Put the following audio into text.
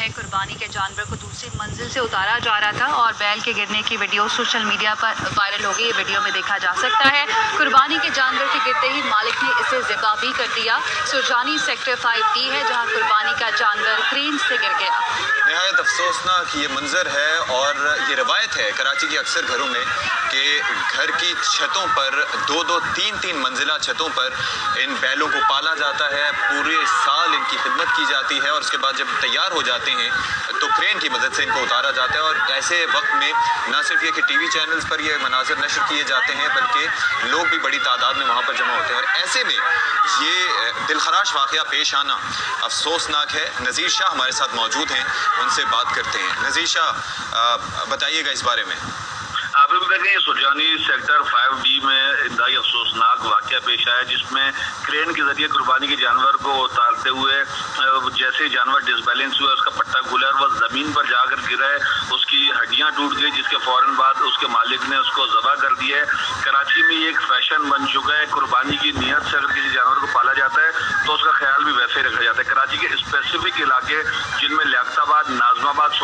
ہے قربانی کے جانور کو دوسری منزل سے اتارا جا رہا تھا اور بیل کے گرنے کی ویڈیو سوشل میڈیا پر وائرل ہو گئی. یہ ویڈیو میں دیکھا جا سکتا ہے قربانی کے جانور کے گرتے ہی مالک نے اسے ذبح بھی کر دیا. سرجانی سیکٹر 5D ہے جہاں قربانی کا جانور کرین سے گر گیا. نہایت افسوسناک یہ منظر ہے اور یہ روایت ہے کراچی کے اکثر گھروں میں کہ گھر کی چھتوں پر دو تین منزلہ چھتوں پر ان بیلوں کو پالا جاتا ہے. پورے سال ان کی خدمت کی جاتی ہے اور اس کے بعد جب تیار ہو جاتے ہیں تو کرین کی مدد سے ان کو اتارا جاتا ہے. اور ایسے وقت میں نہ صرف یہ کہ ٹی وی چینلز پر یہ مناظر نشر کیے جاتے ہیں بلکہ لوگ بھی بڑی تعداد میں وہاں پر جمع ہوتے ہیں. اور ایسے میں یہ دلخراش واقعہ پیش آنا افسوسناک ہے. نذیر شاہ ہمارے ساتھ موجود ہیں, ان سے بات کرتے ہیں. نذیر شاہ بتائیے گا اس بارے میں. آپ بھی دیکھیں سرجانی سیکٹر 5D میں انتہائی افسوسناک واقعہ پیش آیا جس میں کرین کے ذریعے قربانی کے جانور کو اتارتے ہوئے جیسے جانور ڈس بیلنس ہوا اس کا پٹا کھلا اور وہ زمین پر جا کر گرا ہے. اس کی ہڈیاں ٹوٹ گئی جس کے فوراً بعد اس کے مالک نے اس کو ذبح کر دیا ہے. کراچی میں یہ ایک فیشن بن چکا ہے. قربانی کی نیت سے اگر کسی جانور کو پالا جاتا ہے تو اس کا خیال بھی ویسے ہی رکھا جاتا ہے. کراچی کے اسپیسیفک علاقے جن میں لیاقت آباد, ناظم آباد,